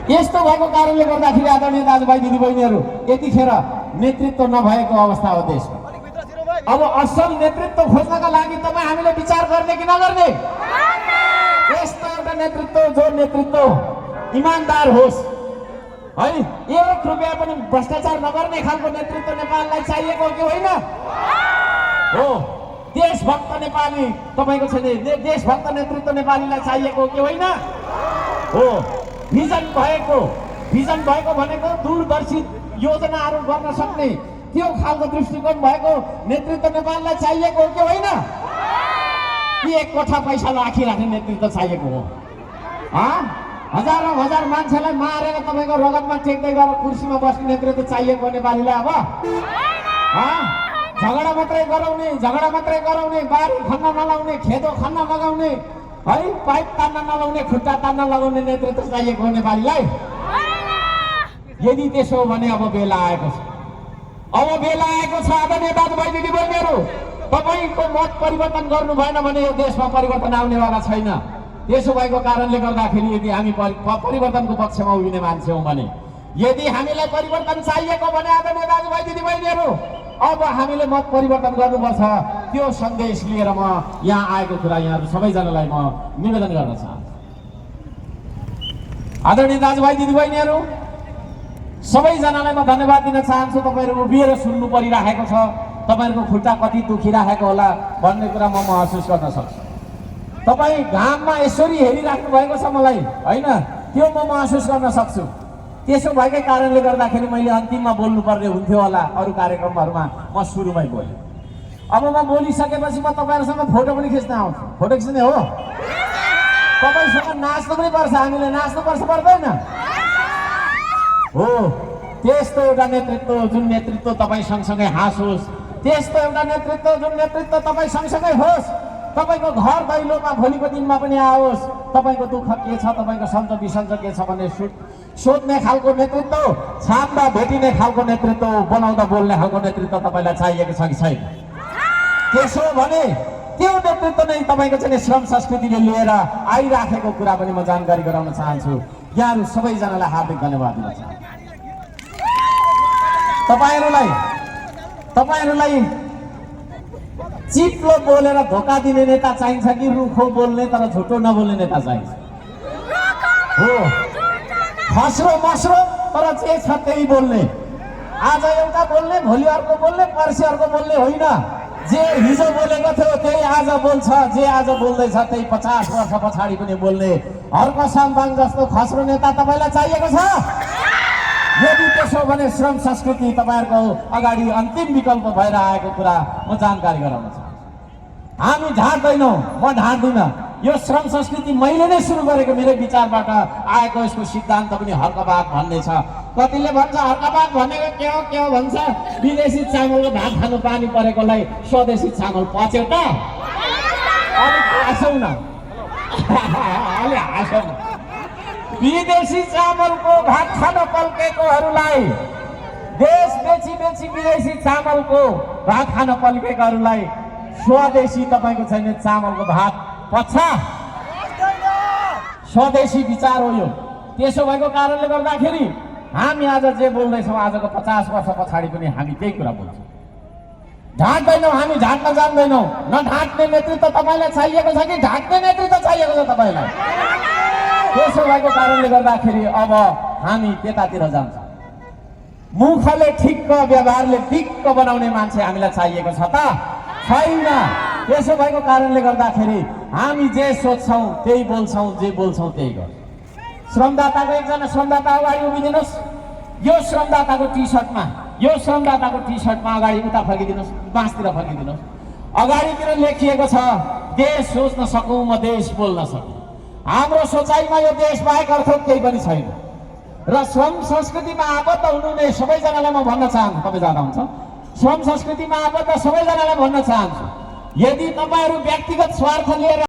यस्तो भएको कारणले गर्दाखेरि आदरणीय दाजुभाइ दिदीबहिनीहरू यतिखेर नेतृत्व नभएको अवस्था हो देशमा। अब असल नेतृत्व खोज्नका लागि तपाईँ हामीले विचार गर्ने कि नगर्ने? यस्तो एउटा नेतृत्व जो नेतृत्व इमानदार होस् है, 1 रुपैयाँ पनि भ्रष्टाचार नगर्ने खालको नेतृत्व नेपाललाई चाहिएको कि होइन? हो, देशभक्त नेपाली तपाईको छैन, देशभक्त नेतृत्व नेपालीलाई चाहिएको कि होइन? हो, भिजन भएको भनेको दूरदर्शी योजनाहरू गर्न सक्ने त्यो खालको दृष्टिकोण भएको नेतृत्व नेपाललाई चाहिएको हो कि होइन? कि 1 कोठा पैसा राखिराख्ने नेतृत्व चाहिएको हो? हजारौं हजार मान्छेलाई मारेर तपाईको रगतमा टेक्दै गएर कुर्सीमा बस्ने नेतृत्व चाहिएको नेपालीलाई? अब झगडा मात्रै गराउने, बारी खन्न नलाउने, खेतो खन्न लगाउने है, पाइप तान्न नलाउने, खुट्टा तान्न लगाउने नेतृत्व चाहिएको हो नेपालीलाई? यदि त्यसो हो भने अब बेला आएको छ। आदरणीय दाजुभाइ दिदीबहिनीहरू, तपाईको मत परिवर्तन गर्नु भएन भने यो देशमा परिवर्तन आउनेवाला छैन। त्यसो भएको कारणले गर्दाखेरि यदि हामी परिवर्तनको पक्षमा उभिने मान्छे हौं भने, यदि हामीलाई परिवर्तन चाहिएको भने आदरणीय दाजुभाइ दिदीबहिनीहरू, अब हामीले मत परिवर्तन गर्नुपर्छ। त्यो सन्देश लिएर म यहाँ आएको कुरा यहाँहरू सबैजनालाई म निवेदन गर्न चाहन्छु। आदरणीय दाजुभाइ दिदीबहिनीहरू, सबैजनालाई म धन्यवाद दिन चाहन्छु। तपाईहरु उभिएर सुन्नु परिरहेको छ, तपाईहरुको खुट्टा कति दुखिरहेको होला भन्ने कुरा म महसुस गर्न सक्छु। तपाई घाममा यसरी हेरिराख्नु भएको छ मलाई, हैन? त्यो म महसुस गर्न सक्छु। त्यसो भएकै कारणले गर्दाखेरि मैले अन्तिममा बोल्नु पर्ने हुन्थ्यो होला, अरु कार्यक्रमहरुमा म सुरुमै बोले। अब म बोलिसकेपछि म तपाईहरुसँग फोटो पनि खिच्न आउँछु। फोटो खिच्ने हो? तपाईसँग नाच्नु पनि पर्छ, हामीले नाच्नु पर्छ पर्दैन? हो, त्यस्तो एउटा नेतृत्व जुन नेतृत्व तपाई सँगसँगै हाँसोस्, त्यस्तो एउटा नेतृत्व जुन नेतृत्व तपाई सँगसँगै होस्, तपाईको घर दैलोमा भोलिको दिनमा पनि आओस्, तपाईको दुःख के छ, तपाईको सन्च बिसन्च के छ भन्ने सोध्ने खालको नेतृत्व, छाम्दा भेटिने खालको नेतृत्व, बनाउँदा बोल्ने खालको नेतृत्व तपाईलाई चाहिएको छ कि छैन? त्यसो भने त्यो नेतृत्व नै तपाईको चाहिँ श्रम संस्कृतिले लिएर आइराखेको कुरा पनि म जानकारी गराउन चाहन्छु। यहाँहरू सबैजनालाई हार्दिक धन्यवाद दिन चाहन्छु। तपाईहरुलाई चिप्लो बोलेर धोका दिने नेता चाहिन्छ कि रुखो बोल्ने तर झुटो नबोल्ने नेता चाहिन्छ? हो, खस्रो मस्रो तर जे छ त्यही बोल्ने, आज एउटा बोल्ने, भोलि अर्को बोल्ने, पर्सि अर्को बोल्ने होइन। जे हिजो बोलेको थियो त्यही आज बोल्छ, जे आज बोल्दैछ त्यही 50 वर्ष पछाडि पनि बोल्ने हर्क साम्बाङ जस्तो खस्रो नेता तपाईलाई चाहिएको छ? यदि त्यसो भने श्रम संस्कृति तपाईहरुको अगाडि अन्तिम विकल्प भएर आएको कुरा म जानकारी गराउन चाहन्छु। हामी ढाड्दैनौं, म ढाड्दिन। यो श्रम संस्कृति मैले नै सुरु गरेको, मेरो विचारबाट आएको यसको सिद्धान्त पनि हर्कबाद भन्ने छ। कतिले भन्छ हर्कबाद भनेको के हो भन्छ, विदेशी चामलको भात खानु पानी परेकोलाई स्वदेशी चामल पच्यो त? अलिक हाँसौँ न, अलि हाँसौँ न। विदेशी चामलको भात खान पल्केकोहरूलाई, देश बेची विदेशी चामलको भात खान पल्केकोहरूलाई स्वदेशी तपाईको छैन चामलको भात पच्छ? स्वदेशी विचार हो यो। त्यसो भएको कारणले गर्दाखेरि हामी आज जे बोल्दैछौँ, आजको 50 वर्ष पछाडि पनि हामी त्यही कुरा बोल्छौँ। ढाँट्दैनौँ, हामी ढाँट्न जान्दैनौँ। नढाँट्ने नेतृत्व तपाईलाई चाहिएको छ कि ढाँट्ने नेतृत्व चाहिएको छ तपाईलाई? त्यसो भएको कारणले गर्दाखेरि अब हामी त्यतातिर जान्छौँ। मुखले ठिक्क, व्यवहारले दिक्क बनाउने मान्छे हामीलाई चाहिएको छ त? छैन। त्यसो भएको कारणले गर्दाखेरि हामी जे सोच्छौँ त्यही बोल्छौँ, जे बोल्छौँ त्यही गर्छौँ। श्रमदाताको एकजना श्रमदाता अगाडि उभिदिनुहोस्। यो श्रमदाताको टी सर्टमा अगाडि उता फर्किदिनुहोस्, बाँसतिर फर्किदिनुहोस्। अगाडितिर लेखिएको छ, देश सोच्न सकौँ म देश बोल्न सकौँ। हाम्रो सोचाइमा यो देश बाहेक अर्थ केही पनि छैन। र श्रम संस्कृतिमा आबद्ध हुनुहुने सबैजनालाई म भन्न चाहन्छु, तपाईँ जाँदा हुन्छ, श्रम संस्कृतिमा आबद्ध सबैजनालाई भन्न चाहन्छु, यदि तपाईहरु व्यक्तिगत स्वार्थ लिएर